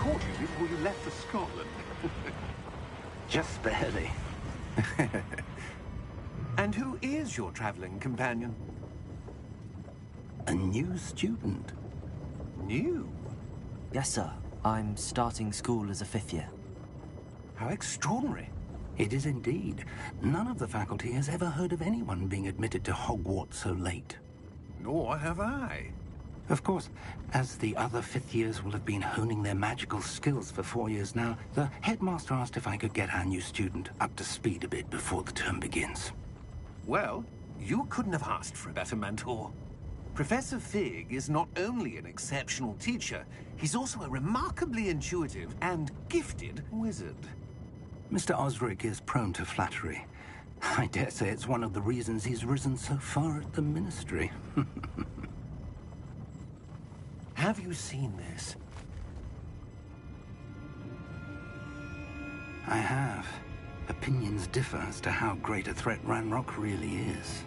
caught you before you left for Scotland. Just barely. And who is your traveling companion? A new student. New? Yes, sir. I'm starting school as a 5th year. How extraordinary. It is indeed. None of the faculty has ever heard of anyone being admitted to Hogwarts so late. Nor have I. Of course, as the other 5th years will have been honing their magical skills for 4 years now, the headmaster asked if I could get our new student up to speed a bit before the term begins. Well, you couldn't have asked for a better mentor. Professor Fig is not only an exceptional teacher, he's also a remarkably intuitive and gifted wizard. Mr. Osric is prone to flattery. I dare say it's one of the reasons he's risen so far at the Ministry. Have you seen this? I have. Opinions differ as to how great a threat Ranrock really is.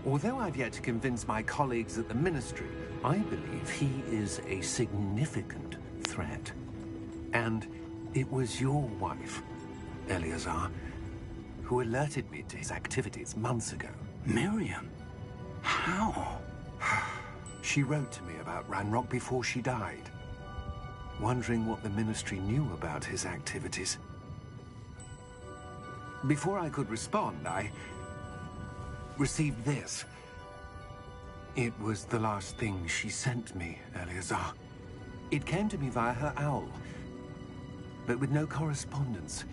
Although I've yet to convince my colleagues at the Ministry, I believe he is a significant threat. And it was your wife, Eleazar, who alerted me to his activities months ago. Miriam? How? She wrote to me about Ranrock before she died, wondering what the Ministry knew about his activities. Before I could respond, I received this. It was the last thing she sent me, Eleazar. It came to me via her owl, but with no correspondence.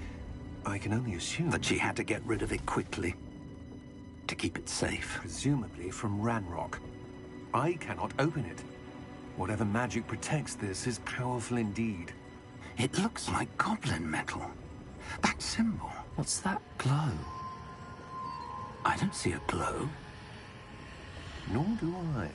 I can only assume that she had to get rid of it quickly, to keep it safe. Presumably from Ranrock. I cannot open it. Whatever magic protects this is powerful indeed. It looks like goblin metal. That symbol. What's that glow? I don't see a glow. Nor do I.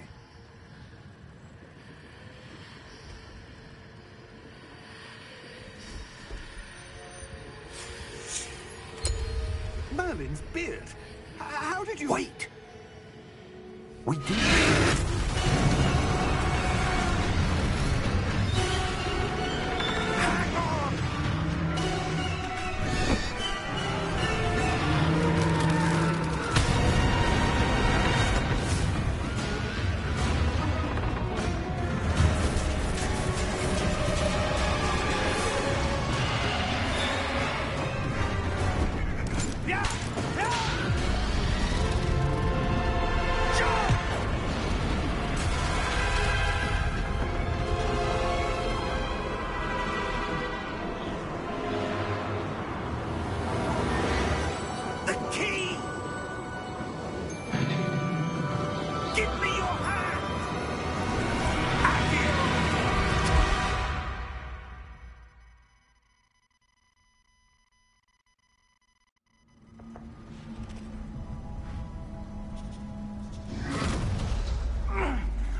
Merlin's beard. How did you... Wait! We did...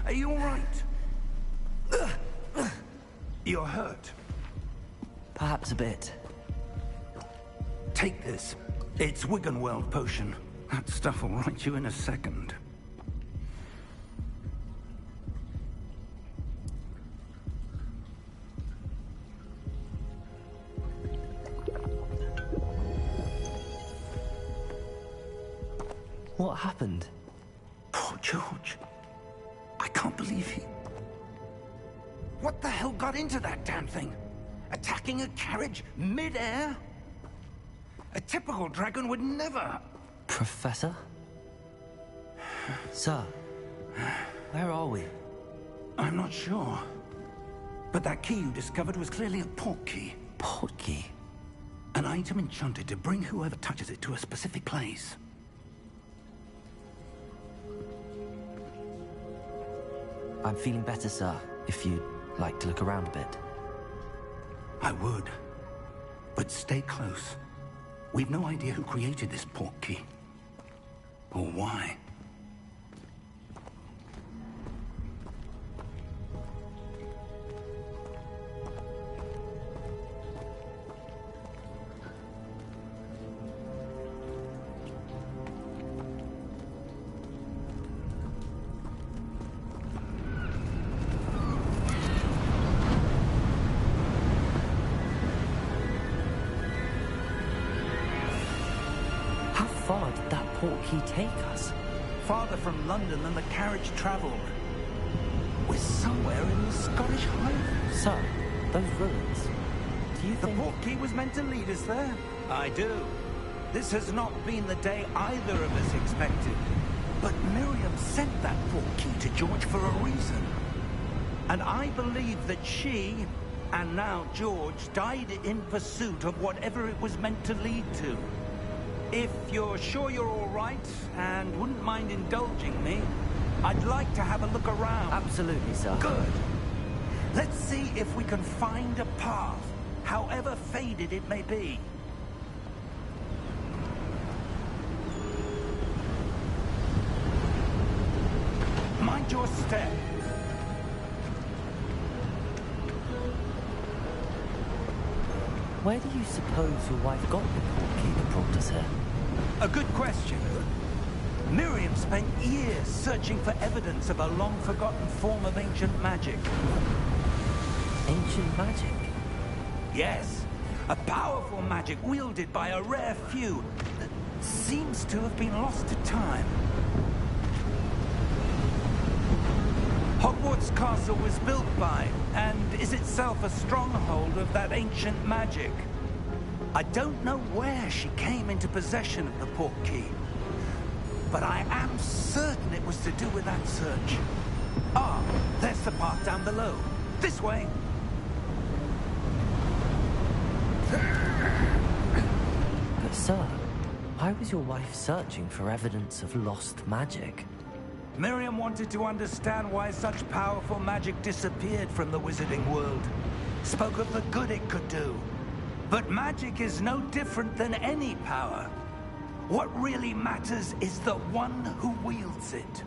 Are you all right? You're hurt. Perhaps a bit. Take this. It's Wiggenweld potion. That stuff will right you in a second. What happened? Poor George. I can't believe he... What the hell got into that damn thing? Attacking a carriage mid-air? A typical dragon would never... Professor? Sir, where are we? I'm not sure. But that key you discovered was clearly a port key. Port key? An item enchanted to bring whoever touches it to a specific place. I'm feeling better, sir, if you'd like to look around a bit. I would. But stay close. We've no idea who created this port key. Or why. portkey take us? Farther from London than the carriage travelled. We're somewhere in the Scottish Highlands. Sir, those ruins. Do you The think... portkey was meant to lead us there? I do. This has not been the day either of us expected. But Miriam sent that portkey to George for a reason. And I believe that she, and now George, died in pursuit of whatever it was meant to lead to. If you're sure you're all right, and wouldn't mind indulging me, I'd like to have a look around. Absolutely, sir. Good. Let's see if we can find a path, however faded it may be. Mind your step. Where do you suppose your wife got the portkey that brought us here? A good question. Miriam spent years searching for evidence of a long-forgotten form of ancient magic. Ancient magic? Yes, a powerful magic wielded by a rare few that seems to have been lost to time. Hogwarts Castle was built by, and is itself a stronghold of that ancient magic. I don't know where she came into possession of the portkey, but I am certain it was to do with that search. Ah, there's the path down below. This way. But sir, why was your wife searching for evidence of lost magic? Miriam wanted to understand why such powerful magic disappeared from the wizarding world. Spoke of the good it could do. But magic is no different than any power. What really matters is the one who wields it.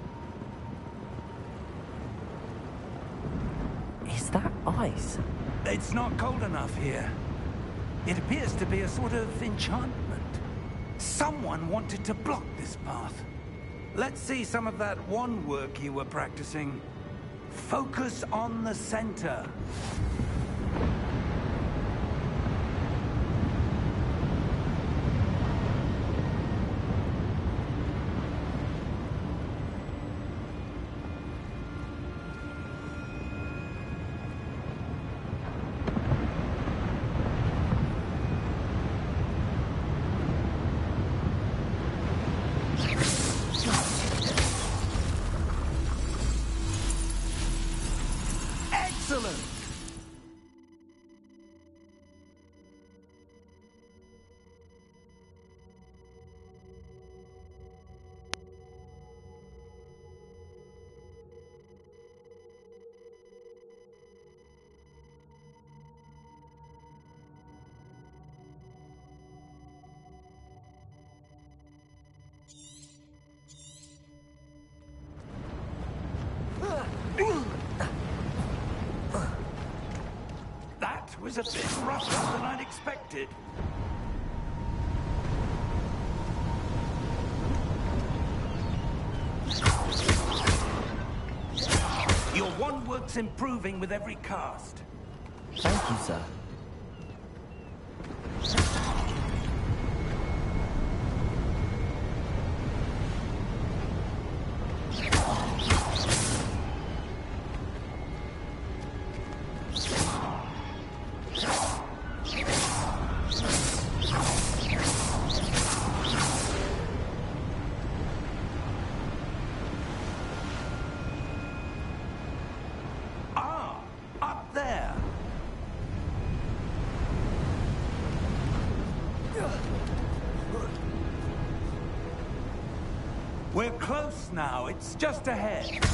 Is that ice? It's not cold enough here. It appears to be a sort of enchantment. Someone wanted to block this path. Let's see some of that wand work you were practicing. Focus on the center. Excellent! That was a bit rougher than I'd expected. Your wand work's improving with every cast. Thank you, sir. Ah, up there. We're close now. It's just ahead.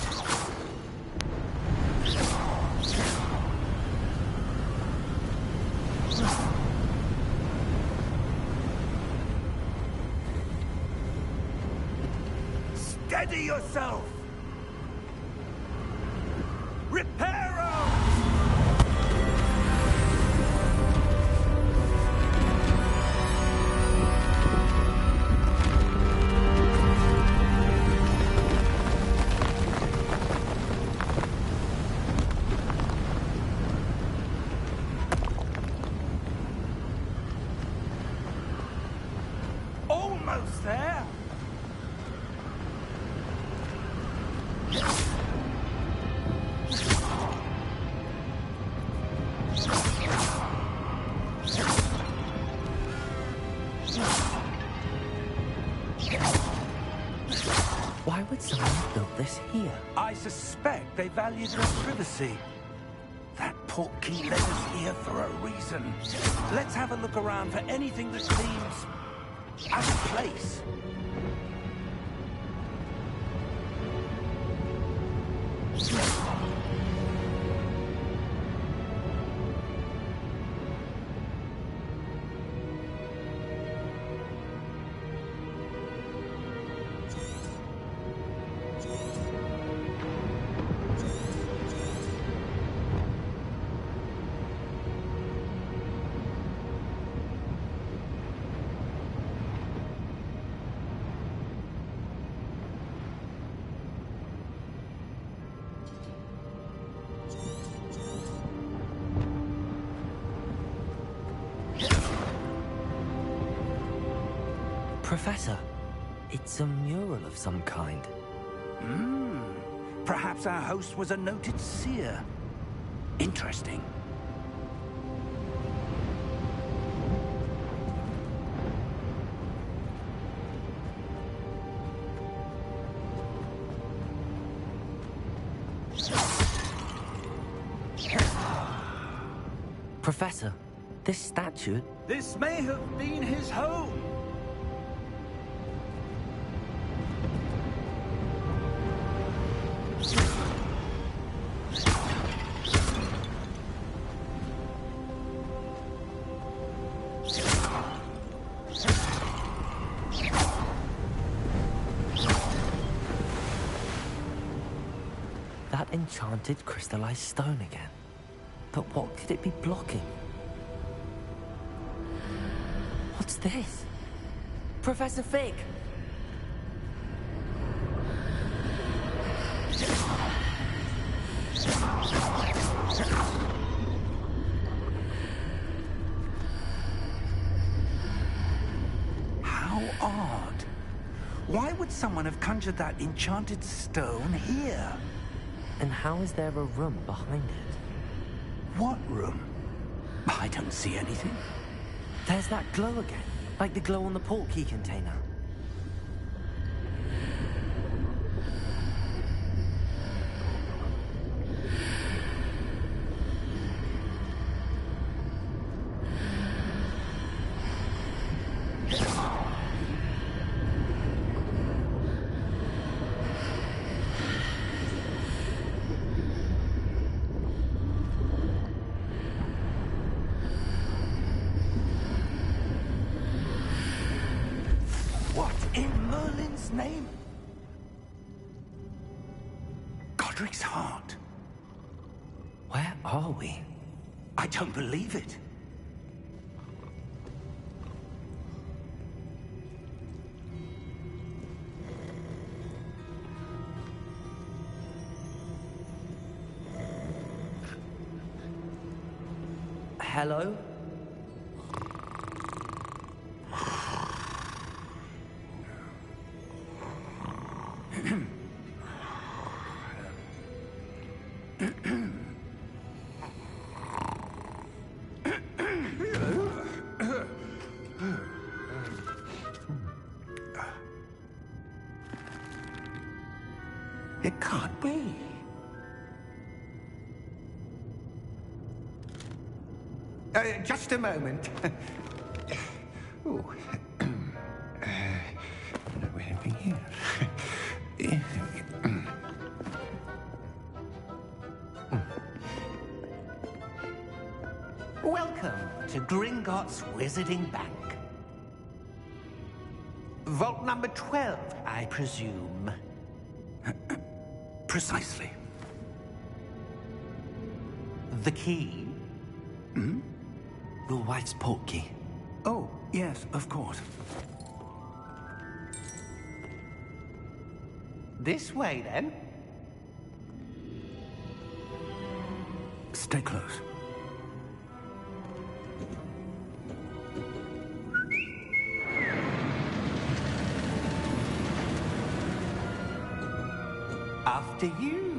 Steady yourself. Reparo! Almost there. suspect they value their privacy. That portkey led us here for a reason. Let's have a look around for anything that seems out of place. Professor, it's a mural of some kind. Perhaps our host was a noted seer. Interesting. Professor, this statue... This may have been his home. That enchanted crystallized stone again. But what could it be blocking? What's this? Professor Fig! How odd. Why would someone have conjured that enchanted stone here? And how is there a room behind it? What room? I don't see anything. There's that glow again, like the glow on the portkey container. What in Merlin's name? Godric's heart. Where are we? I don't believe it. Hello? It can't be. Just a moment. Oh. Where are we here? Welcome to Gringotts Wizarding Bank. Vault number 12, I presume. Precisely. The key? Your wife's portkey. Oh, yes, of course. This way, then. Stay close. After you.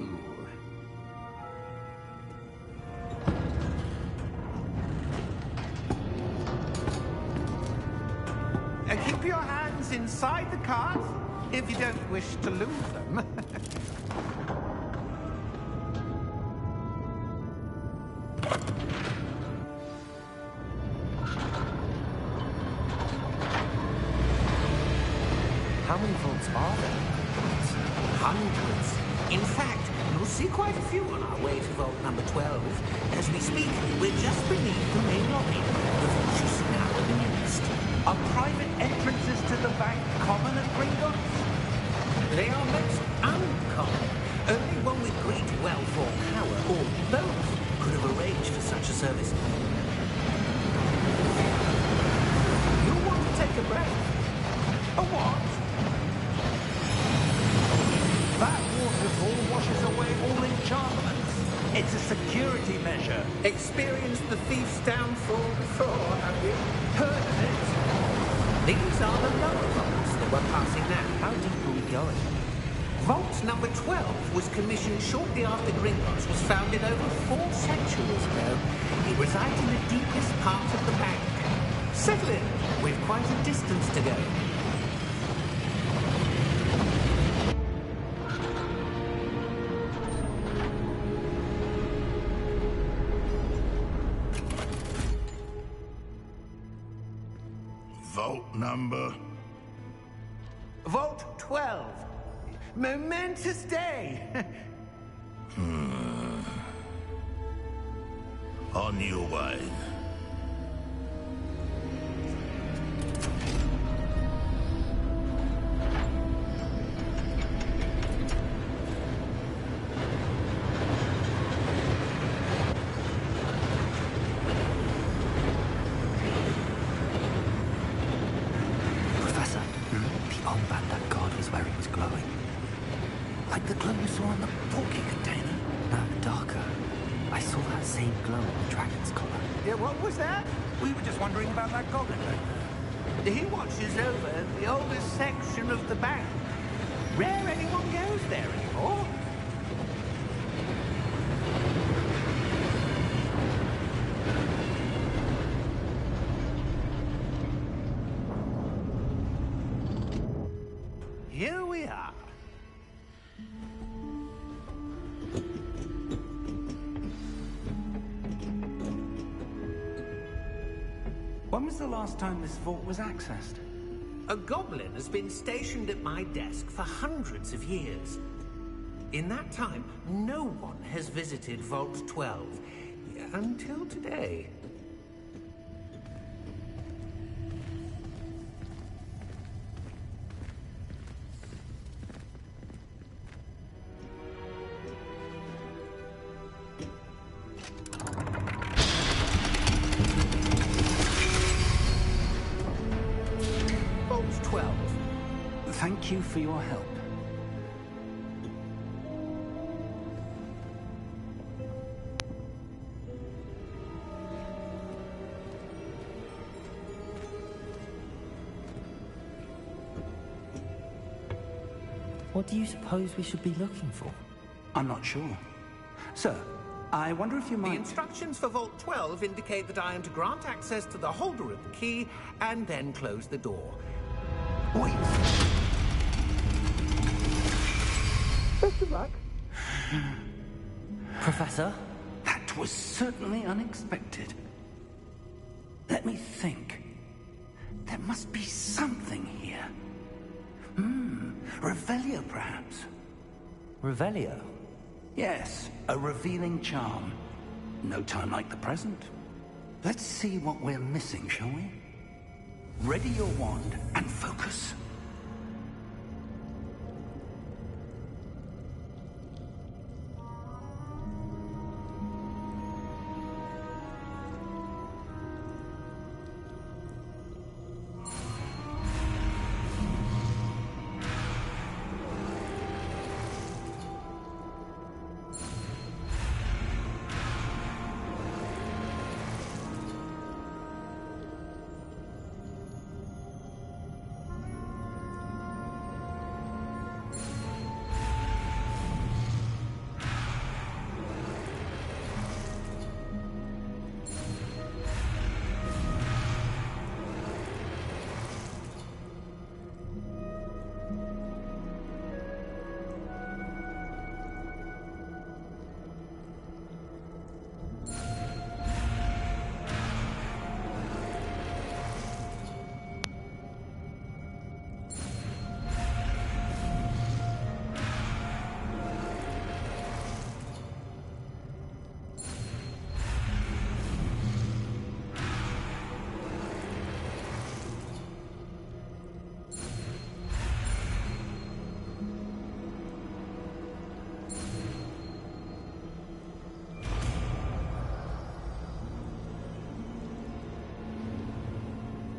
Keep your hands inside the cart if you don't wish to lose them. vaults are there? Hundreds. In fact, you'll see quite a few on our way to vault number 12. As we speak, we're just beneath the main lobby. The vault you see now in the newest. Are private entrances to the bank common at Gringotts? They are most uncommon. Only one with great wealth or power, or both, could have arranged for such a service. You'll want to take a breath. A what? That waterfall washes away all enchantments. It's a security measure. Experienced the thief's downfall before, have you? Heard of it? These are the lower vaults that we're passing now. How deep are we going? Vault number 12 was commissioned shortly after Gringotts was founded over 4 centuries ago. It resides in the deepest part of the bank. Settle in. We've quite a distance to go. Vault number? Vault 12. Momentous day. On your way. Professor, the armband that guard was wearing was glowing. Like the glow you saw on the porky container. No, darker. I saw that same glow on the dragon's collar. Yeah, what was that? We were just wondering about that goblin back there. He watches over the oldest section of the bank. Rare anyone goes there anymore. Here we are. When was the last time this vault was accessed? A goblin has been stationed at my desk for hundreds of years. In that time, no one has visited Vault 12 until today. Vault 12. Thank you for your help. What do you suppose we should be looking for? I'm not sure. Sir, I wonder if you The might... instructions for Vault 12 indicate that I am to grant access to the holder of the key and then close the door. Wait. Best of luck. Professor? That was certainly unexpected. Let me think. There must be something here. Revelio, perhaps. Revelio? Yes, a revealing charm. No time like the present. Let's see what we're missing, shall we? Ready your wand and focus.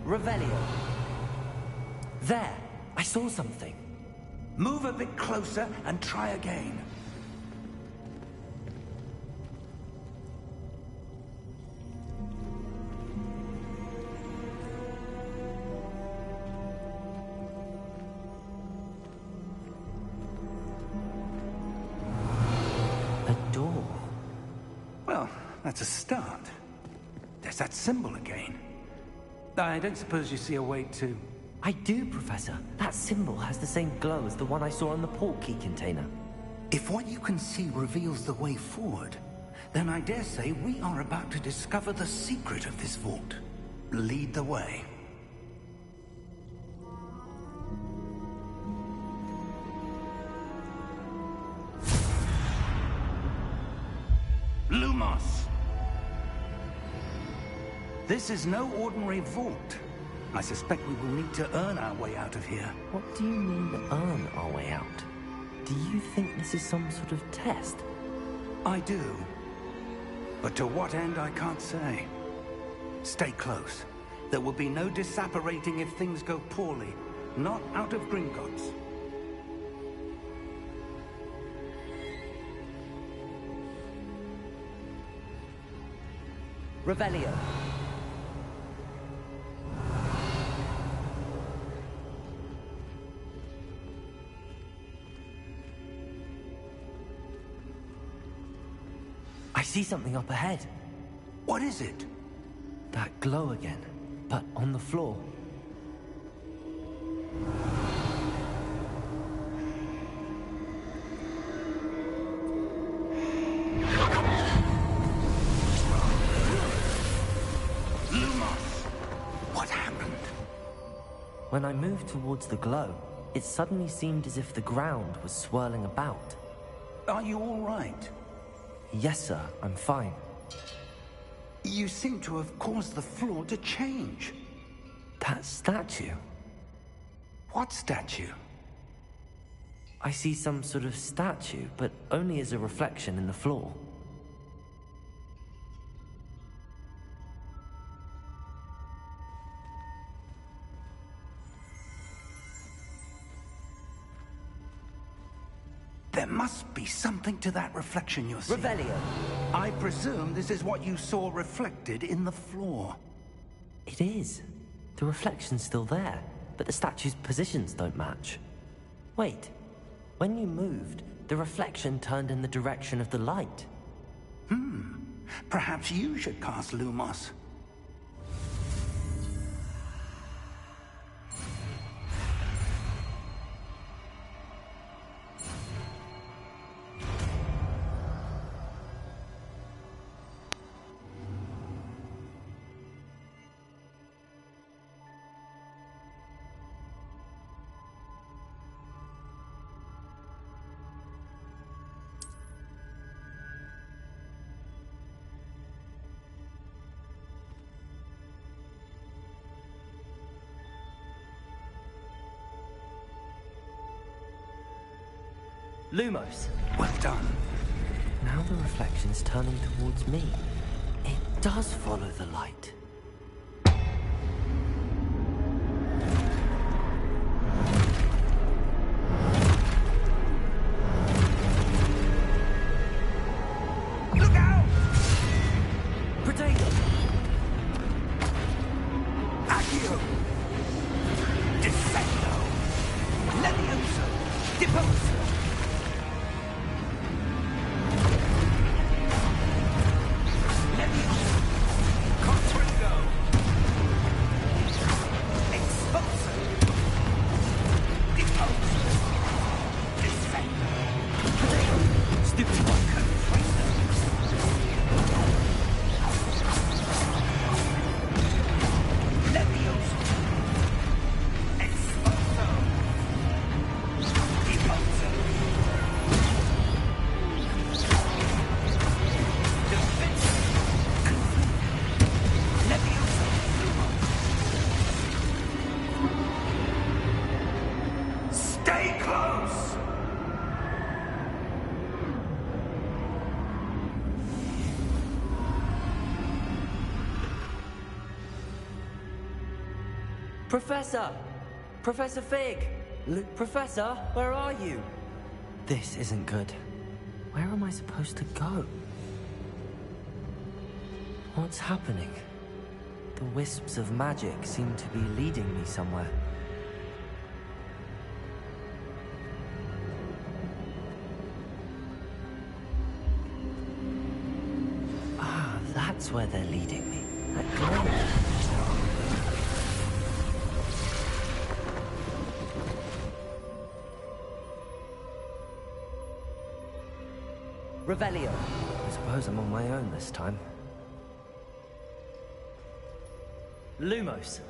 Revelio. There! I saw something. Move a bit closer and try again. A door. Well, that's a start. There's that symbol again. I don't suppose you see a way to... I do, Professor. That symbol has the same glow as the one I saw in the port key container. If what you can see reveals the way forward, then I dare say we are about to discover the secret of this vault. Lead the way. Lumos! This is no ordinary vault. I suspect we will need to earn our way out of here. What do you mean, earn our way out? Do you think this is some sort of test? I do. But to what end, I can't say. Stay close. There will be no disapparating if things go poorly. Not out of Gringotts. Revelio. I see something up ahead. What is it? That glow again, but on the floor. Lumos! What happened? When I moved towards the glow, it suddenly seemed as if the ground was swirling about. Are you all right? Yes, sir, I'm fine. You seem to have caused the floor to change. That statue? What statue? I see some sort of statue, but only as a reflection in the floor. There must be something to that reflection you're seeing. Revelio. I presume this is what you saw reflected in the floor. It is. The reflection's still there, but the statue's positions don't match. Wait. When you moved, the reflection turned in the direction of the light. Perhaps you should cast Lumos. Lumos. Well done. Now the reflection's turning towards me. It does follow the light. Look out! Potato! Accio! Defendo! Levioso! Deposo! Levioso! Contra Professor! Professor Fig! Professor, where are you? This isn't good. Where am I supposed to go? What's happening? The wisps of magic seem to be leading me somewhere. Ah, that's where they're leading me. That glow. Revelio. I suppose I'm on my own this time. Lumos.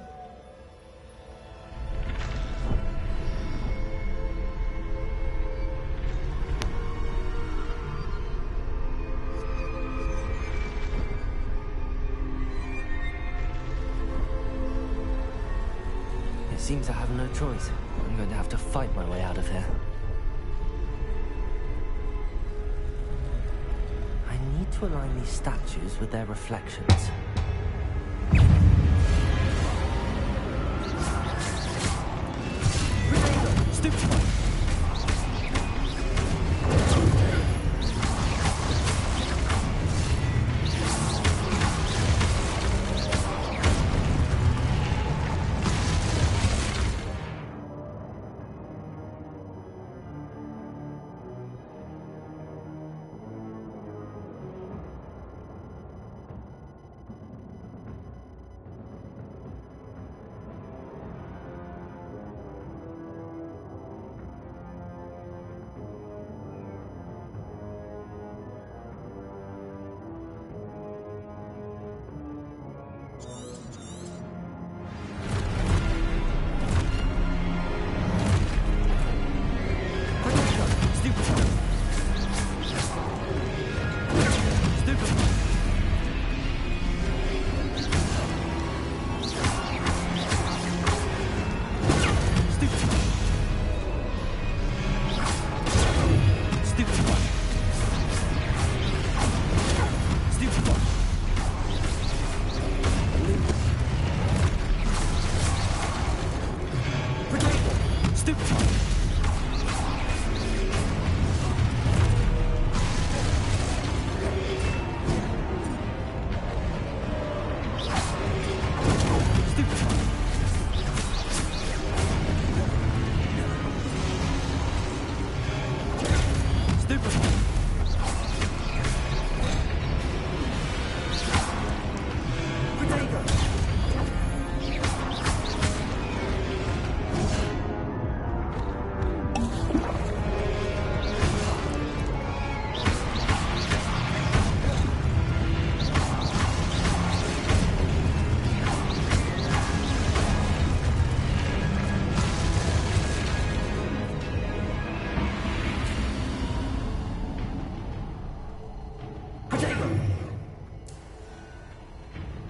It seems I have no choice. I'm going to have to fight my way out of here. I need to align these statues with their reflections.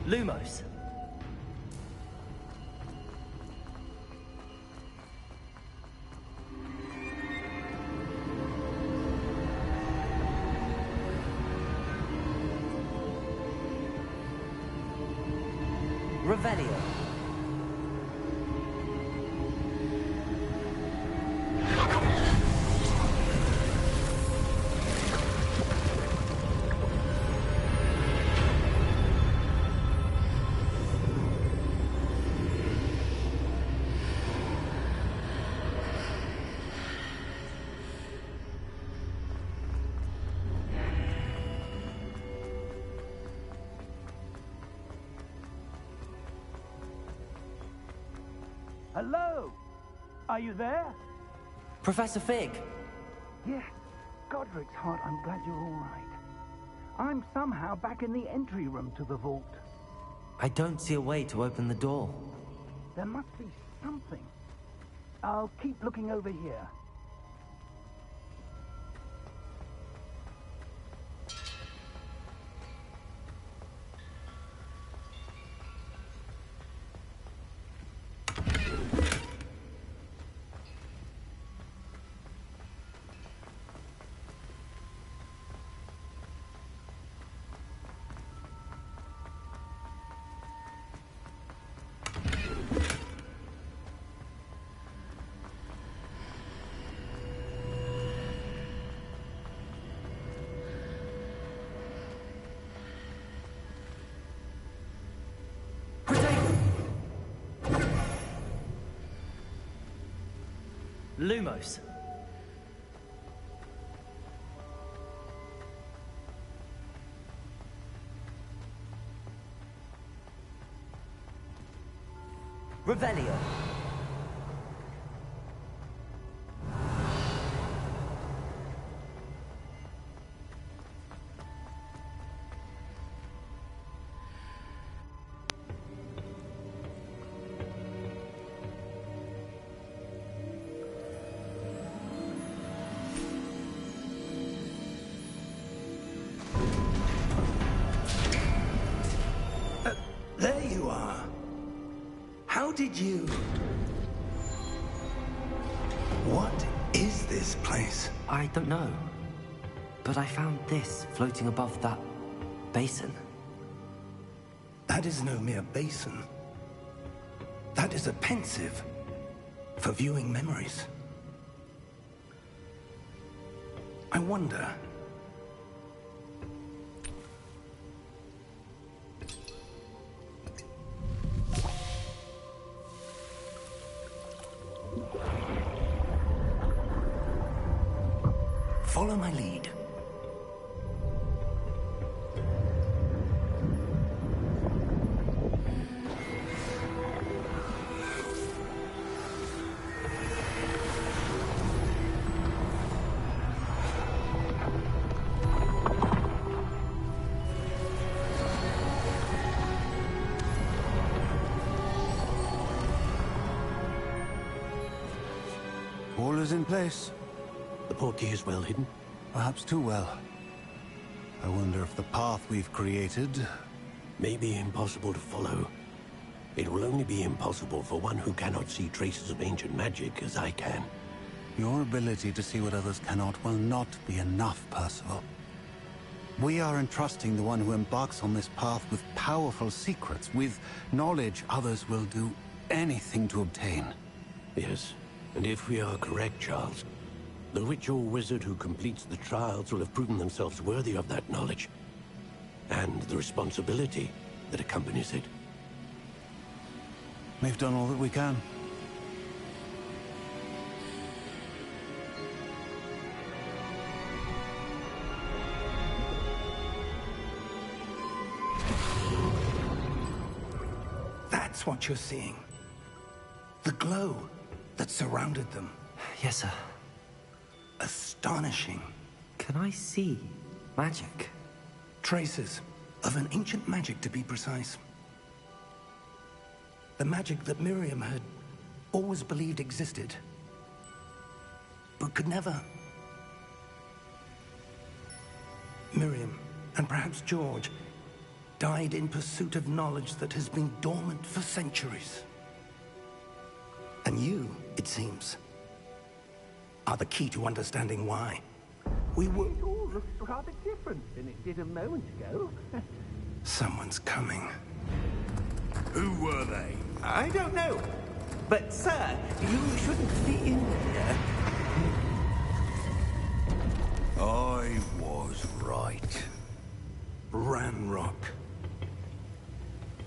Lumos. Revelio. Hello? Are you there? Professor Fig. Yes. Godric's heart, I'm glad you're all right. I'm somehow back in the entry room to the vault. I don't see a way to open the door. There must be something. I'll keep looking over here. Lumos. Revelio. There you are. How did you... What is this place? I don't know. But I found this floating above that basin. That is no mere basin. That is a pensive for viewing memories. I wonder... Follow my lead. All is in place. The portkey is well hidden. Perhaps too well. I wonder if the path we've created... May be impossible to follow. It will only be impossible for one who cannot see traces of ancient magic as I can. Your ability to see what others cannot will not be enough, Percival. We are entrusting the one who embarks on this path with powerful secrets, with knowledge others will do anything to obtain. Yes, and if we are correct, Charles, the witch or wizard who completes the trials will have proven themselves worthy of that knowledge, and the responsibility that accompanies it. We've done all that we can. That's what you're seeing. The glow that surrounded them. Yes, sir. Astonishing. Can I see magic? Traces of an ancient magic, to be precise. The magic that Miriam had always believed existed, but could never. Miriam, and perhaps George, died in pursuit of knowledge that has been dormant for centuries. And you, it seems, are the key to understanding why. We were... It all looks rather different than it did a moment ago. Someone's coming. Who were they? I don't know. But, sir, you shouldn't be in here. I was right. Ramrock.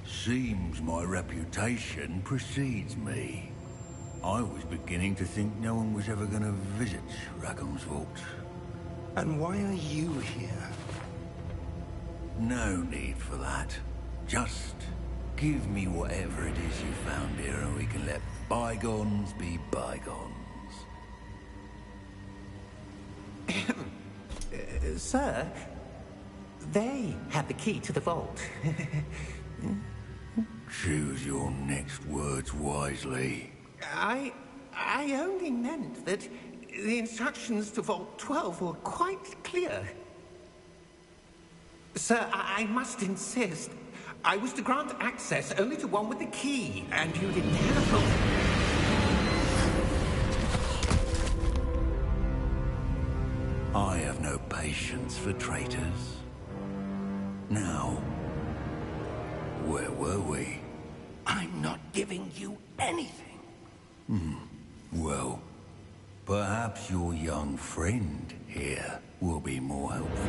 Seems my reputation precedes me. I was beginning to think no one was ever going to visit Rackham's vault. And why are you here? No need for that. Just give me whatever it is you found here and we can let bygones be bygones. Sir, they have the key to the vault. Choose your next words wisely. I only meant that the instructions to Vault 12 were quite clear. Sir, I must insist. I was to grant access only to one with the key, and you didn't have one. I have no patience for traitors. Now, where were we? I'm not giving you anything. Well, perhaps your young friend here will be more helpful.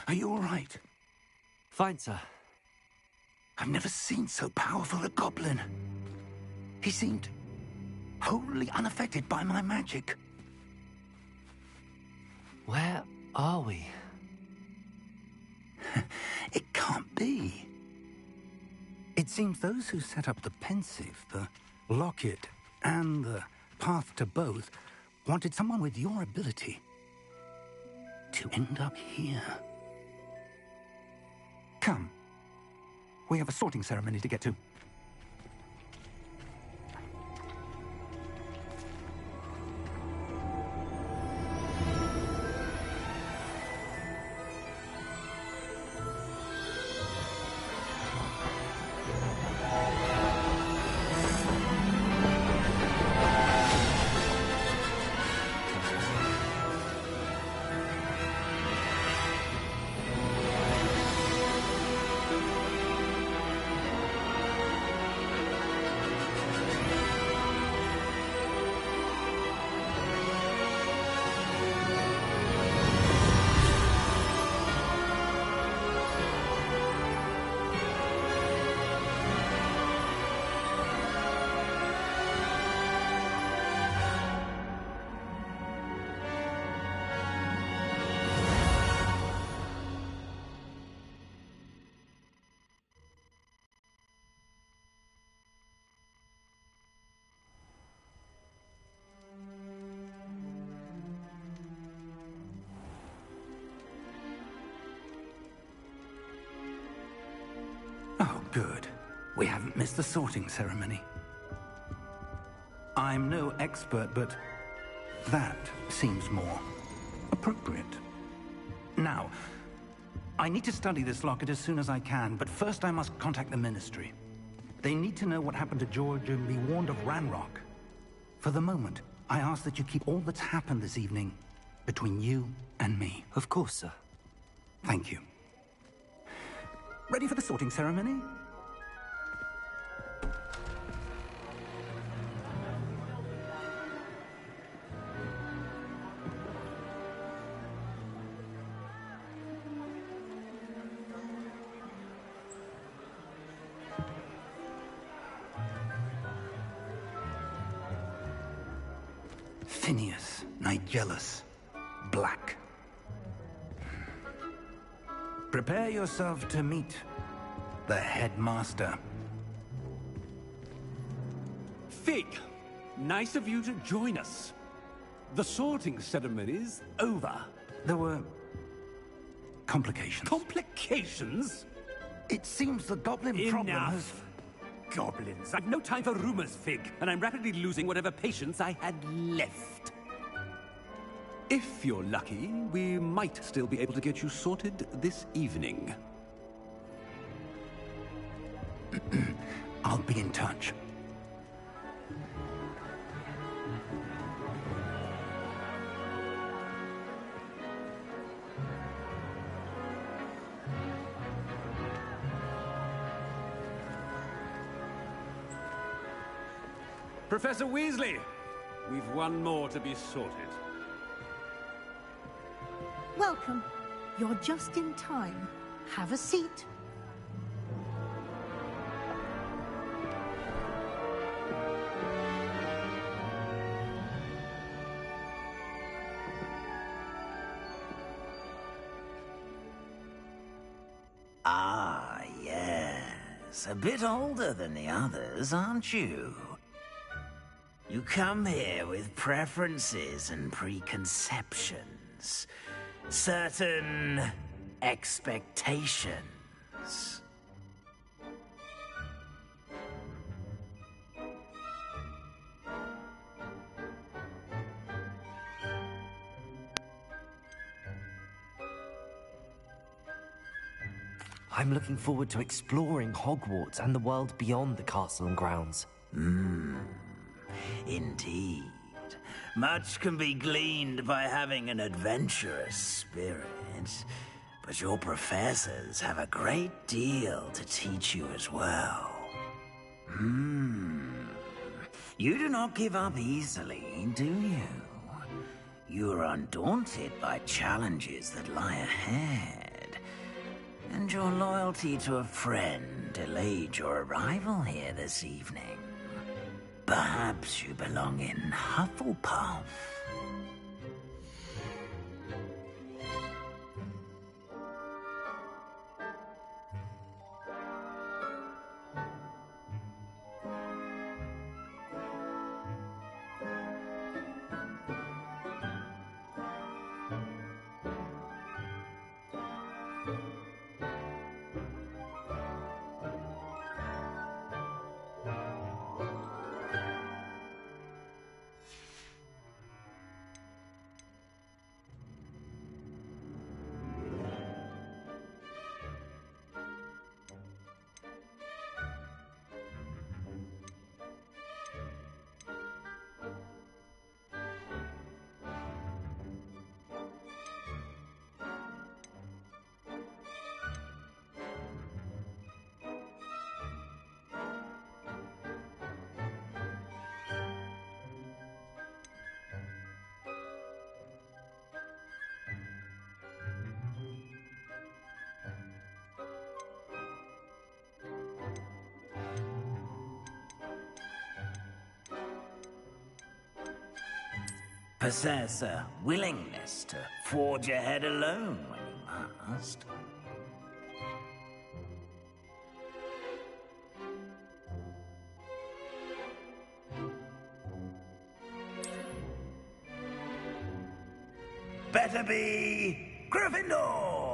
Are you all right? Fine, sir. I've never seen so powerful a goblin. He seemed wholly unaffected by my magic. Where are we? It can't be. It seems those who set up the pensive, the locket, and the path to both wanted someone with your ability to end up here. Come. We have a sorting ceremony to get to. Oh, good. We haven't missed the sorting ceremony. I'm no expert, but that seems more appropriate. Now, I need to study this locket as soon as I can, but first I must contact the Ministry. They need to know what happened to George and be warned of Ranrock. For the moment, I ask that you keep all that's happened this evening between you and me. Of course, sir. Thank you. Ready for the sorting ceremony? Phineas, Nigellus, Black. Prepare yourself to meet the headmaster. Fig, nice of you to join us. The sorting ceremony's over. There were complications. Complications? It seems the goblin problem has... Enough. Goblins. I've no time for rumors, Fig, and I'm rapidly losing whatever patience I had left. If you're lucky, we might still be able to get you sorted this evening. I'll be in touch. Professor Weasley, we've one more to be sorted. Welcome. You're just in time. Have a seat. Ah, yes. A bit older than the others, aren't you? You come here with preferences and preconceptions. Certain expectations. I'm looking forward to exploring Hogwarts and the world beyond the castle and grounds. Indeed. Much can be gleaned by having an adventurous spirit, but your professors have a great deal to teach you as well. You do not give up easily, do you? You are undaunted by challenges that lie ahead, And your loyalty to a friend delayed your arrival here this evening. Perhaps you belong in Hufflepuff. Possess a willingness to forge ahead alone when you must. Better be Gryffindor!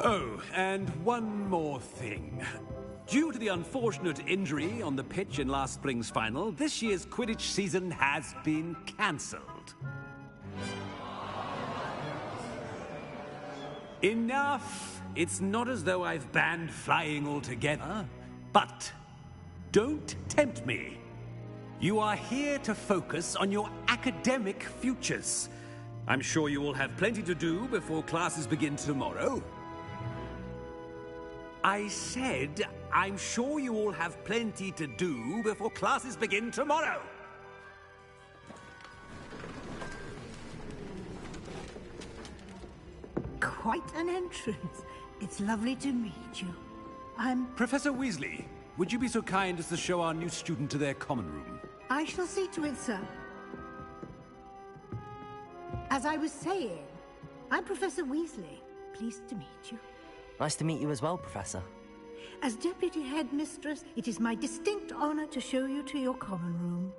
Oh, and one more thing. Due to the unfortunate injury on the pitch in last spring's final, this year's Quidditch season has been cancelled. Enough! It's not as though I've banned flying altogether, but don't tempt me. You are here to focus on your academic futures. I'm sure you will have plenty to do before classes begin tomorrow. I said, I'm sure you all have plenty to do before classes begin tomorrow. Quite an entrance. It's lovely to meet you. I'm... Professor Weasley, would you be so kind as to show our new student to their common room? I shall see to it, sir. As I was saying, I'm Professor Weasley. Pleased to meet you. Nice to meet you as well, Professor. As Deputy Headmistress, it is my distinct honor to show you to your common room.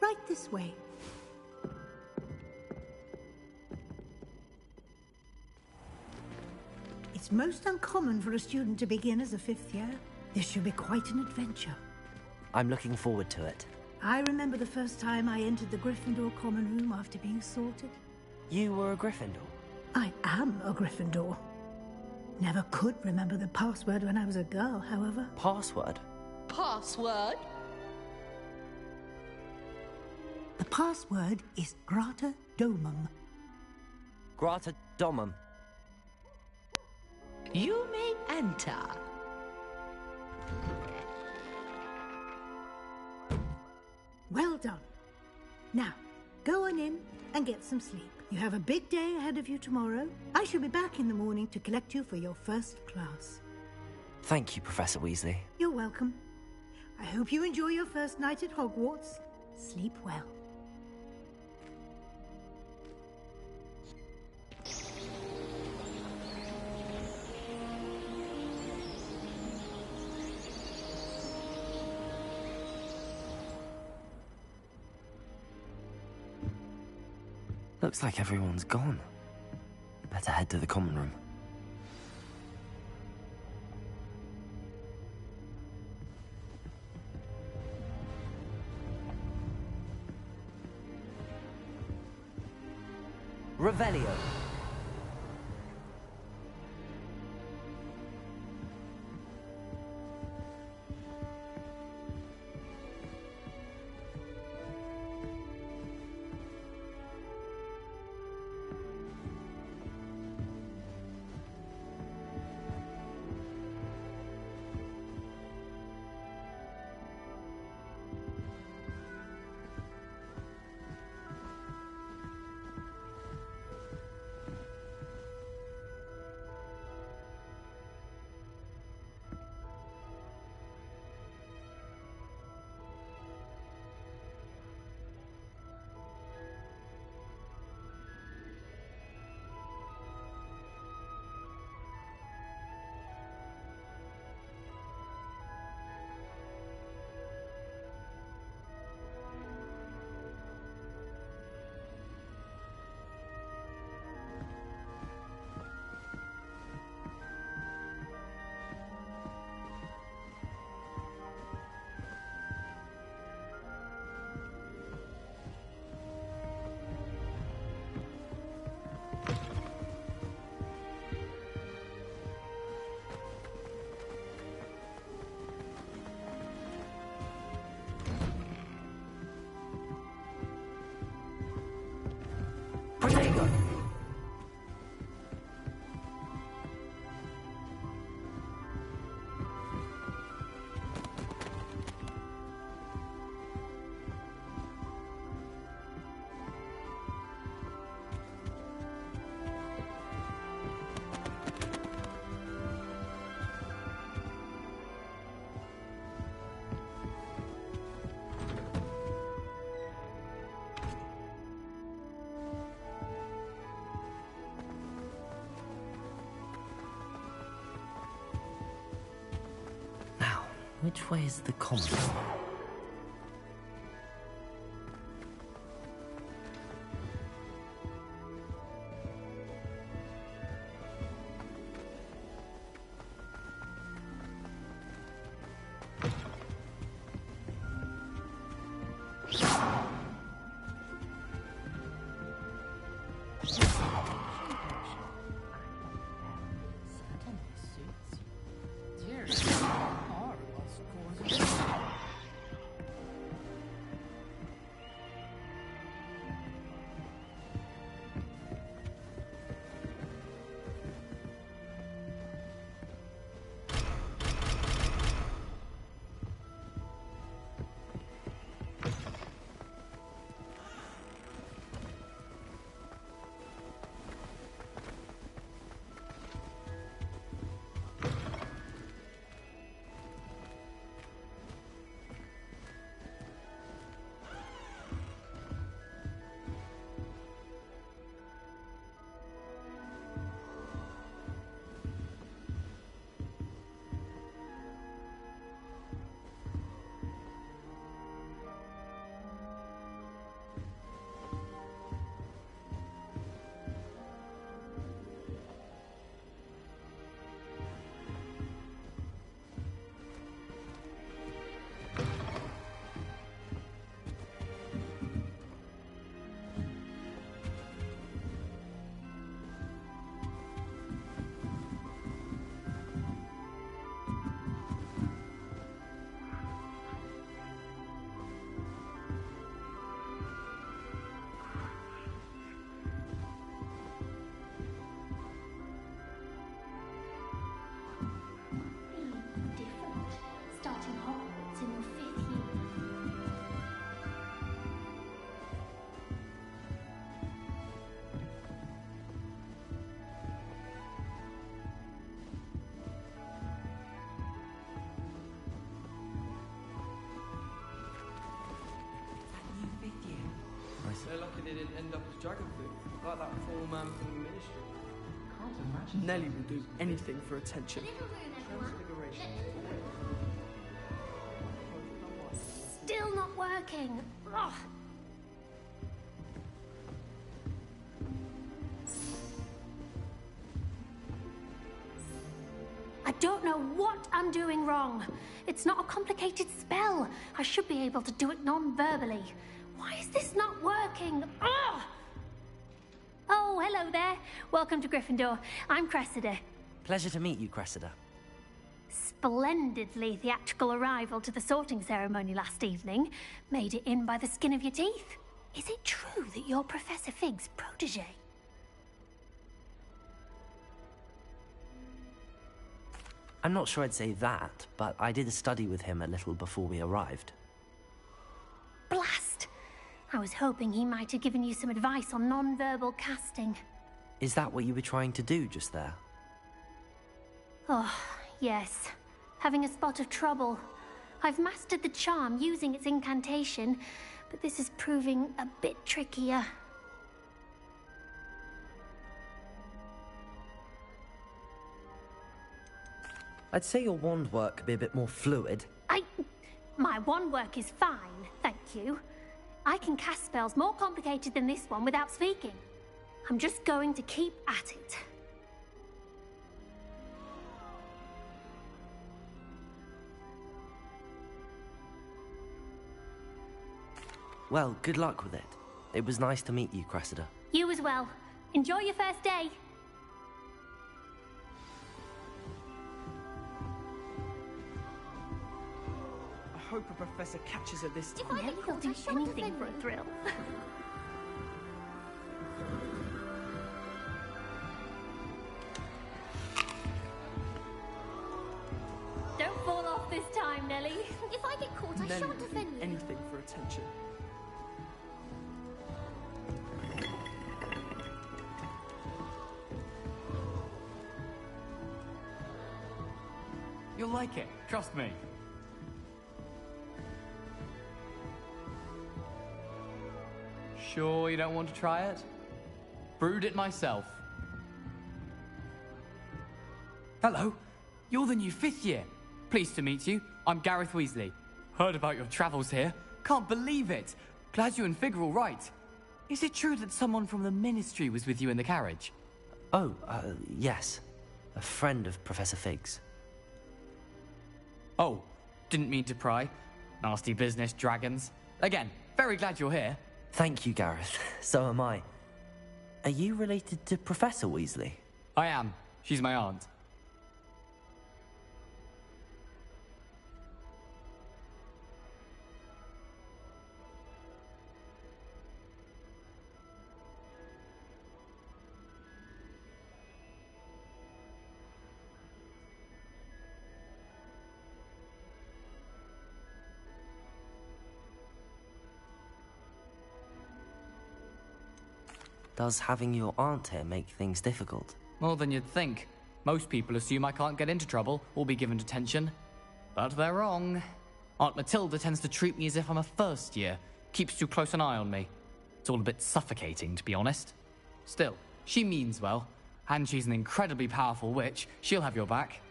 Right this way. It's most uncommon for a student to begin as a fifth year. This should be quite an adventure. I'm looking forward to it. I remember the first time I entered the Gryffindor common room after being sorted. You were a Gryffindor? I am a Gryffindor. Never could remember the password when I was a girl, however. Password? Password? The password is Grata Domum. Grata Domum. You may enter. Well done. Now, go on in and get some sleep. You have a big day ahead of you tomorrow. I shall be back in the morning to collect you for your first class. Thank you, Professor Weasley. You're welcome. I hope you enjoy your first night at Hogwarts. Sleep well. Looks like everyone's gone. Better head to the common room. Revelio. Which way is the common? Starting Hogwarts in your 5th year. They're lucky they didn't end up as dragon food, like that poor man from the ministry. Can't imagine. Nelly will do anything for attention. Transfiguration. Still not working. Ugh. I don't know what I'm doing wrong. It's not a complicated spell. I should be able to do it non-verbally. Why is this not working? Ugh! Oh, hello there. Welcome to Gryffindor. I'm Cressida. Pleasure to meet you, Cressida. Splendidly theatrical arrival to the sorting ceremony last evening. Made it in by the skin of your teeth. Is it true that you're Professor Fig's protege? I'm not sure I'd say that, but I did a study with him a little before we arrived. Blast! I was hoping he might have given you some advice on non-verbal casting. Is that what you were trying to do just there? Oh, yes. Having a spot of trouble. I've mastered the charm using its incantation, but this is proving a bit trickier. I'd say your wand work could be a bit more fluid. My wand work is fine, thank you. I can cast spells more complicated than this one without speaking. I'm just going to keep at it. Well, good luck with it. It was nice to meet you, Cressida. You as well. Enjoy your first day. I hope a professor catches her this time. He'll do anything for a thrill. Don't fall off this time, Nelly. If I get caught, I Nelly shan't will do offend you. anything for attention. You'll like it, trust me. Sure you don't want to try it? Brewed it myself. Hello, you're the new 5th year. Pleased to meet you. I'm Gareth Weasley. Heard about your travels here. Can't believe it. Glad you and Fig are all right. Is it true that someone from the Ministry was with you in the carriage? Oh, yes. A friend of Professor Fig's. Oh, didn't mean to pry. Nasty business, dragons. Again, very glad you're here. Thank you, Gareth. So am I. Are you related to Professor Weasley? I am. She's my aunt. Does having your aunt here make things difficult? More than you'd think. Most people assume I can't get into trouble or be given detention. But they're wrong. Aunt Matilda tends to treat me as if I'm a first year. Keeps too close an eye on me. It's all a bit suffocating, to be honest. Still, she means well. And she's an incredibly powerful witch. She'll have your back.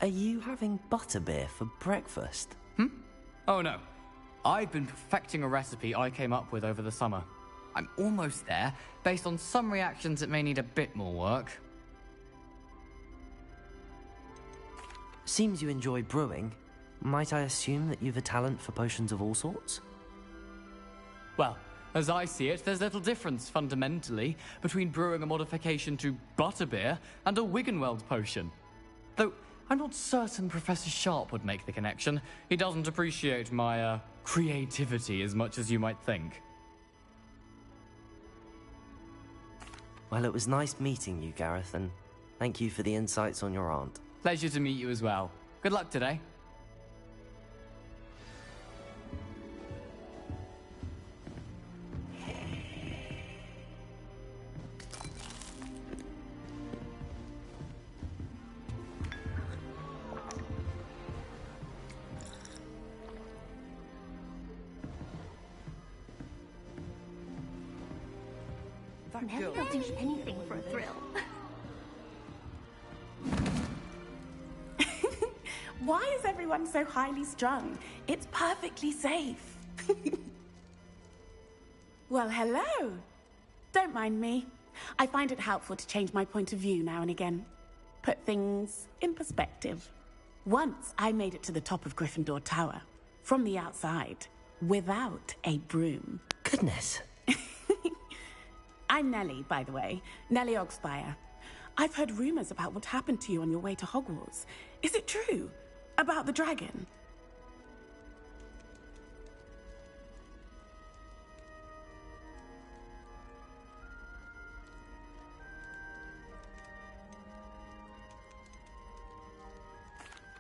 Are you having butterbeer for breakfast? Oh no. I've been perfecting a recipe I came up with over the summer. I'm almost there. Based on some reactions, it may need a bit more work. Seems you enjoy brewing. Might I assume that you've a talent for potions of all sorts? Well, as I see it, there's little difference, fundamentally, between brewing a modification to butterbeer and a Wiggenweld potion. Though, I'm not certain Professor Sharp would make the connection. He doesn't appreciate my, creativity as much as you might think. Well, it was nice meeting you, Gareth, and thank you for the insights on your aunt. Pleasure to meet you as well. Good luck today. Nelly will do anything for a thrill. Why is everyone so highly strung? It's perfectly safe. Well, hello. Don't mind me. I find it helpful to change my point of view now and again. Put things in perspective. Once I made it to the top of Gryffindor Tower, from the outside, without a broom. Goodness. I'm Nellie, by the way. Nellie Ogspire. I've heard rumors about what happened to you on your way to Hogwarts. Is it true? About the dragon?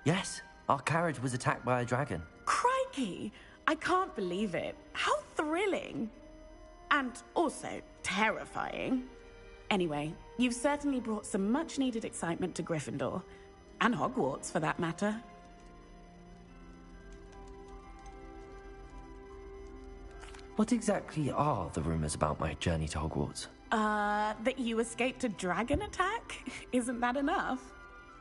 Yes, our carriage was attacked by a dragon. Crikey! I can't believe it. How thrilling! And also terrifying. Anyway, you've certainly brought some much-needed excitement to Gryffindor. And Hogwarts, for that matter. What exactly are the rumors about my journey to Hogwarts? That you escaped a dragon attack? Isn't that enough?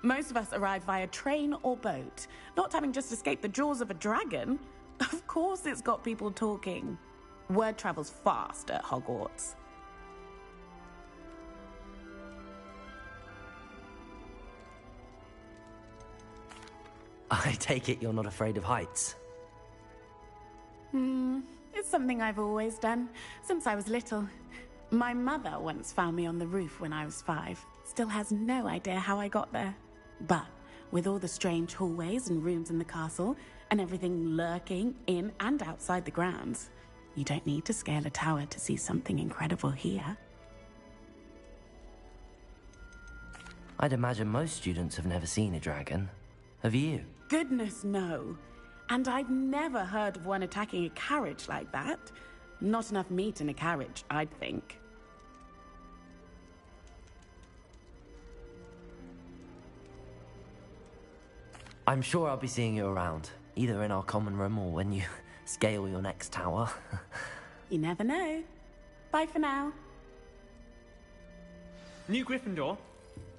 Most of us arrive via train or boat, not having just escaped the jaws of a dragon. Of course it's got people talking. Word travels fast at Hogwarts. I take it you're not afraid of heights? It's something I've always done, since I was little. My mother once found me on the roof when I was 5. Still has no idea how I got there. But with all the strange hallways and rooms in the castle, and everything lurking in and outside the grounds, you don't need to scale a tower to see something incredible here. I'd imagine most students have never seen a dragon. Have you? Goodness, no. And I've never heard of one attacking a carriage like that. Not enough meat in a carriage, I'd think. I'm sure I'll be seeing you around, either in our common room or when you scale your next tower. You never know. Bye for now. New Gryffindor.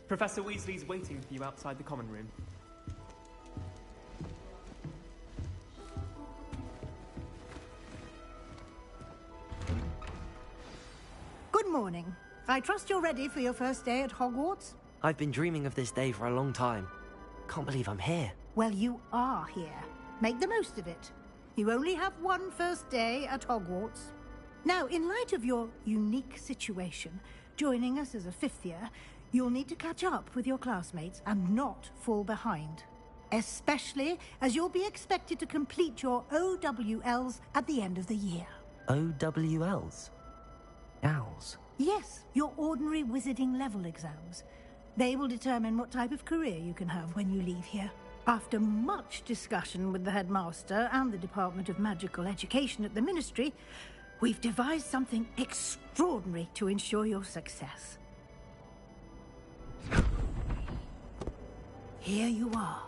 Professor Weasley's waiting for you outside the common room. Good morning. I trust you're ready for your first day at Hogwarts? I've been dreaming of this day for a long time. Can't believe I'm here. Well, you are here. Make the most of it. You only have one first day at Hogwarts. Now, in light of your unique situation, joining us as a fifth year, you'll need to catch up with your classmates and not fall behind. Especially as you'll be expected to complete your OWLs at the end of the year. OWLs? Owls? Yes, your ordinary wizarding level exams. They will determine what type of career you can have when you leave here. After much discussion with the headmaster and the Department of Magical Education at the Ministry, we've devised something extraordinary to ensure your success. Here you are.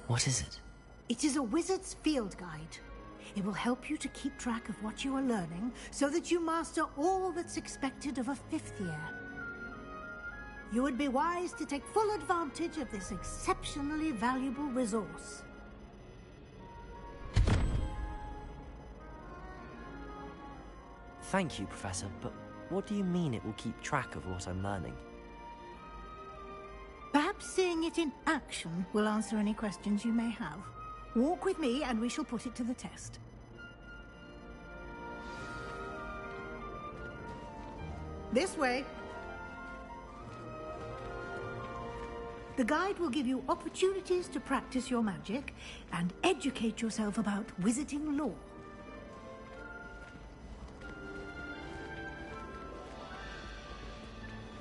What is it? It is a wizard's field guide. It will help you to keep track of what you are learning so that you master all that's expected of a fifth year. You would be wise to take full advantage of this exceptionally valuable resource. Thank you, Professor, but what do you mean it will keep track of what I'm learning? Perhaps seeing it in action will answer any questions you may have. Walk with me and we shall put it to the test. This way. The guide will give you opportunities to practice your magic and educate yourself about wizarding lore.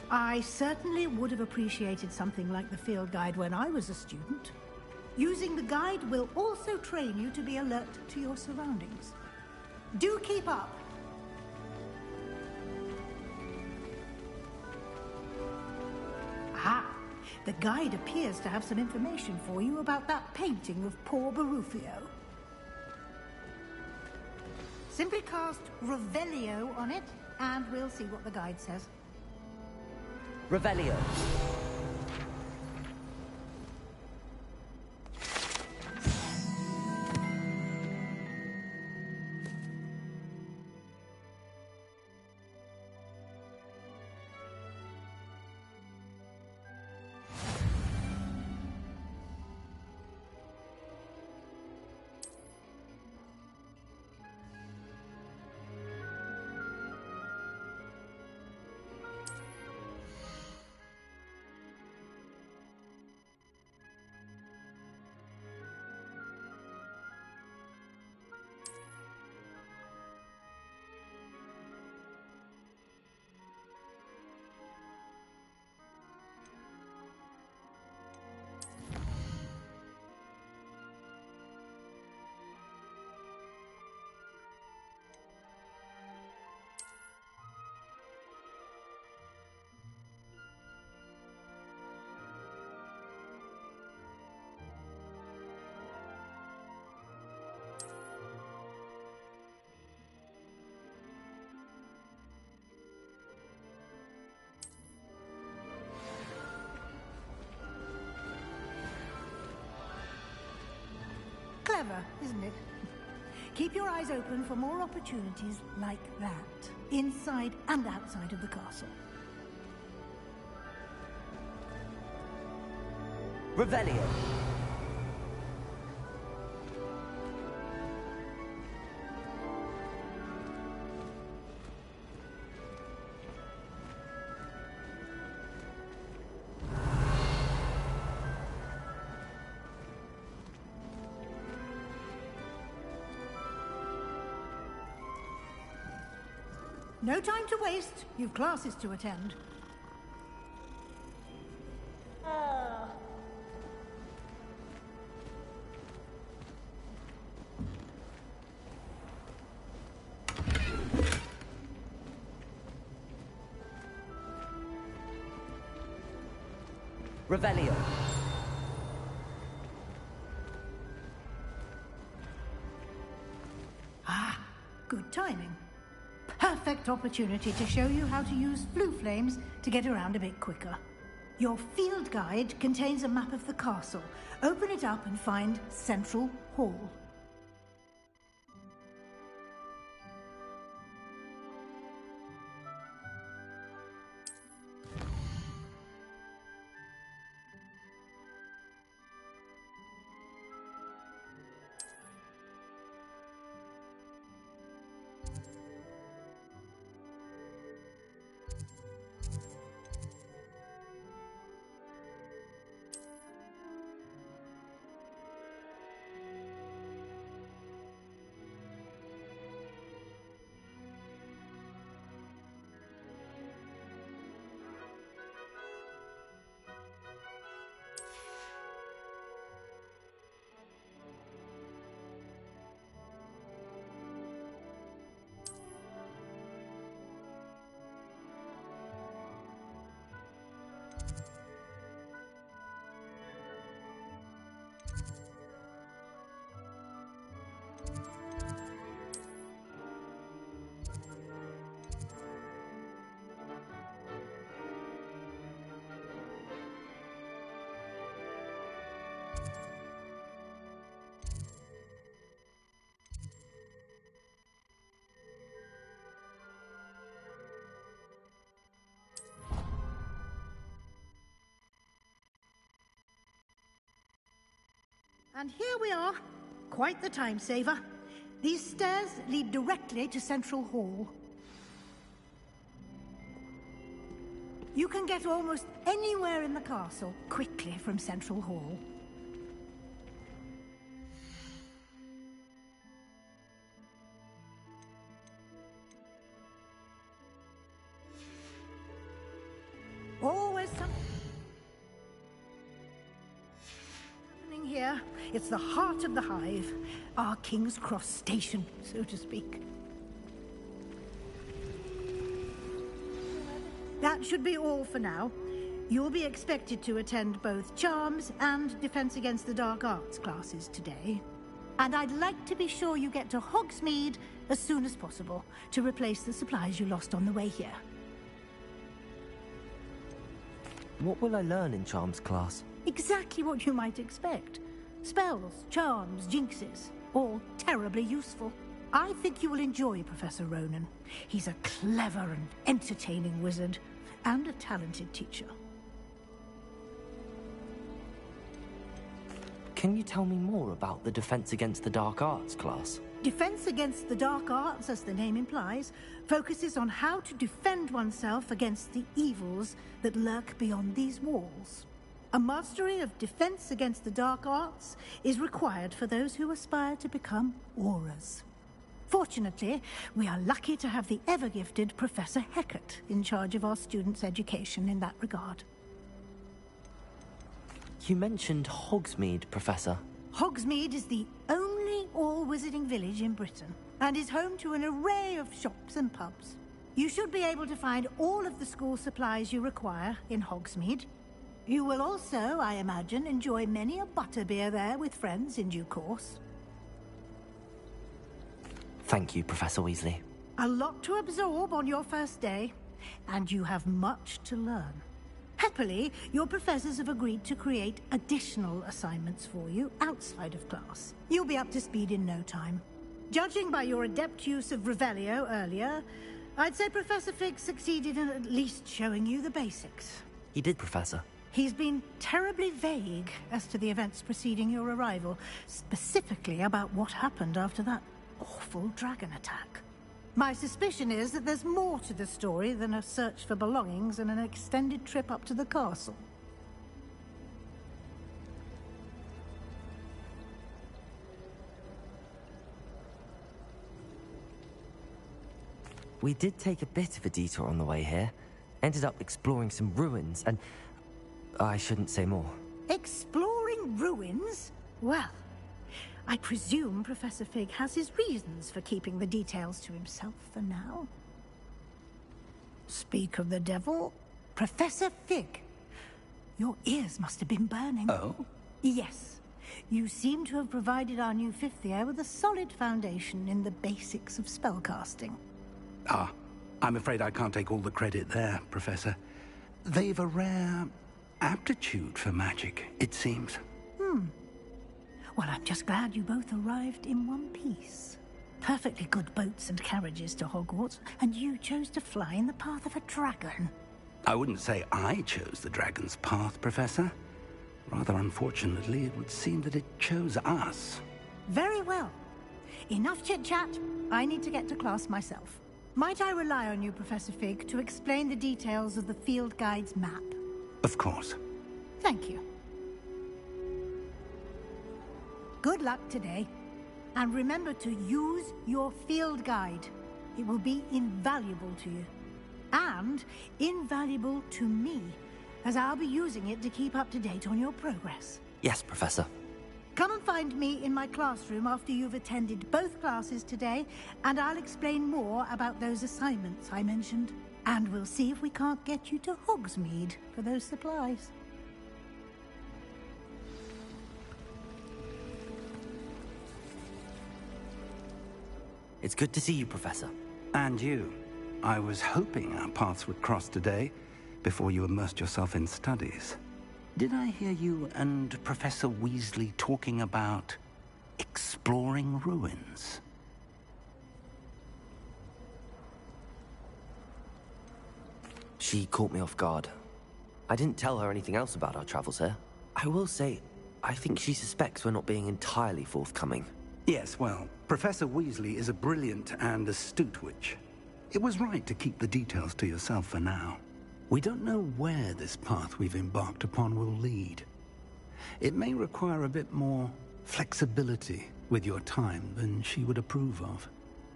I certainly would have appreciated something like the field guide when I was a student. Using the guide will also train you to be alert to your surroundings. Do keep up! Ah, the guide appears to have some information for you about that painting of poor Barufio. Simply cast Revelio on it, and we'll see what the guide says. Revelio. Clever, isn't it? Keep your eyes open for more opportunities like that, inside and outside of the castle. Revelio. No time to waste. You've classes to attend. Revelio. Ah, good timing. Perfect opportunity to show you how to use flue flames to get around a bit quicker. Your field guide contains a map of the castle. Open it up and find Central Hall. And here we are. Quite the time saver. These stairs lead directly to Central Hall. You can get almost anywhere in the castle quickly from Central Hall. Always something happening here. It's the heart of the hive, our King's Cross station, so to speak. That should be all for now. You'll be expected to attend both Charms and Defense Against the Dark Arts classes today. And I'd like to be sure you get to Hogsmeade as soon as possible to replace the supplies you lost on the way here. What will I learn in Charms class? Exactly what you might expect. Spells, charms, jinxes, all terribly useful. I think you will enjoy Professor Ronan. He's a clever and entertaining wizard, and a talented teacher. Can you tell me more about the Defense Against the Dark Arts class? Defense Against the Dark Arts, as the name implies, focuses on how to defend oneself against the evils that lurk beyond these walls. A mastery of Defense Against the Dark Arts is required for those who aspire to become auras. Fortunately, we are lucky to have the ever-gifted Professor Hecat in charge of our students' education in that regard. You mentioned Hogsmeade, Professor. Hogsmeade is the only all-wizarding village in Britain, and is home to an array of shops and pubs. You should be able to find all of the school supplies you require in Hogsmeade. You will also, I imagine, enjoy many a butterbeer there with friends in due course. Thank you, Professor Weasley. A lot to absorb on your first day, and you have much to learn. Happily, your professors have agreed to create additional assignments for you outside of class. You'll be up to speed in no time. Judging by your adept use of Revelio earlier, I'd say Professor Fig succeeded in at least showing you the basics. He did, Professor. He's been terribly vague as to the events preceding your arrival, specifically about what happened after that awful dragon attack. My suspicion is that there's more to the story than a search for belongings and an extended trip up to the castle. We did take a bit of a detour on the way here. Ended up exploring some ruins and... I shouldn't say more. Exploring ruins? Well, I presume Professor Fig has his reasons for keeping the details to himself for now. Speak of the devil, Professor Fig. Your ears must have been burning. Oh? Yes. You seem to have provided our new fifth year with a solid foundation in the basics of spellcasting. Ah, I'm afraid I can't take all the credit there, Professor. They've a rare aptitude for magic, it seems. Well, I'm just glad you both arrived in one piece. Perfectly good boats and carriages to Hogwarts, and you chose to fly in the path of a dragon. I wouldn't say I chose the dragon's path, Professor. Rather unfortunately, it would seem that it chose us. Very well. Enough chit-chat. I need to get to class myself. Might I rely on you, Professor Fig, to explain the details of the field guide's map? Of course. Thank you. Good luck today. And remember to use your field guide. It will be invaluable to you. And invaluable to me, as I'll be using it to keep up to date on your progress. Yes, Professor. Come and find me in my classroom after you've attended both classes today, and I'll explain more about those assignments I mentioned. And we'll see if we can't get you to Hogsmeade for those supplies. It's good to see you, Professor. And you. I was hoping our paths would cross today, before you immersed yourself in studies. Did I hear you and Professor Weasley talking about exploring ruins? She caught me off guard. I didn't tell her anything else about our travels here. I will say, I think she suspects we're not being entirely forthcoming. Yes, well, Professor Weasley is a brilliant and astute witch. It was right to keep the details to yourself for now. We don't know where this path we've embarked upon will lead. It may require a bit more flexibility with your time than she would approve of.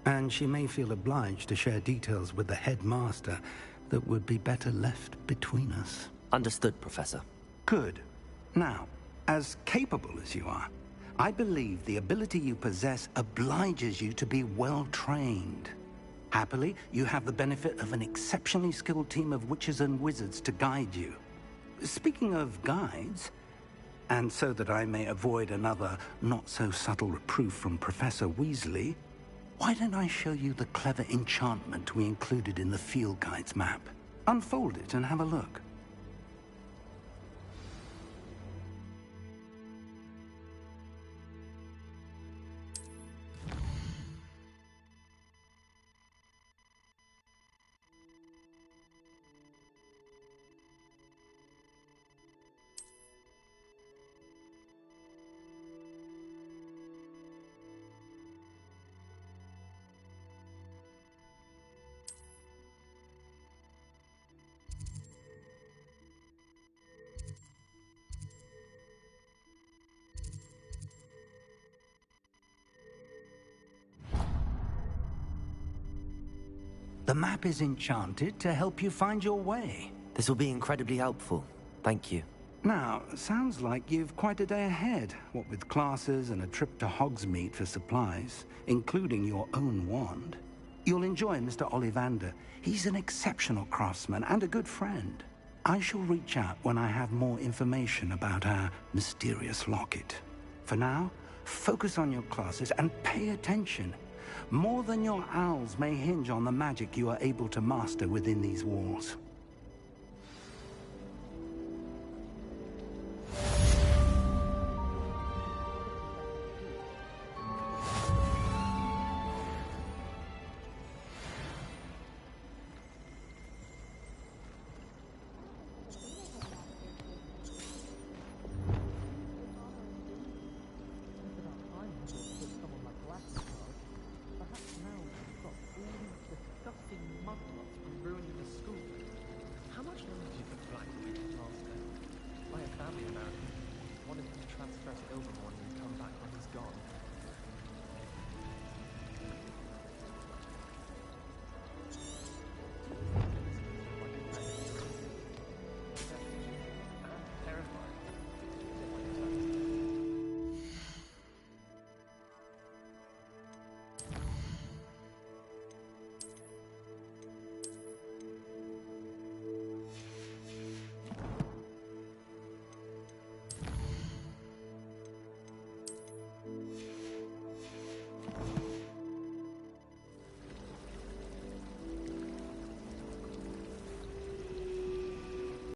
And she may feel obliged to share details with the headmaster that would be better left between us. Understood, Professor. Good. Now, as capable as you are, I believe the ability you possess obliges you to be well-trained. Happily, you have the benefit of an exceptionally skilled team of witches and wizards to guide you. Speaking of guides, and so that I may avoid another not-so-subtle reproof from Professor Weasley, why don't I show you the clever enchantment we included in the field guide's map? Unfold it and have a look. The map is enchanted to help you find your way. This will be incredibly helpful. Thank you. Now, sounds like you've quite a day ahead, what with classes and a trip to Hogsmeade for supplies, including your own wand. You'll enjoy Mr. Ollivander. He's an exceptional craftsman and a good friend. I shall reach out when I have more information about our mysterious locket. For now, focus on your classes and pay attention. More than your owls may hinge on the magic you are able to master within these walls.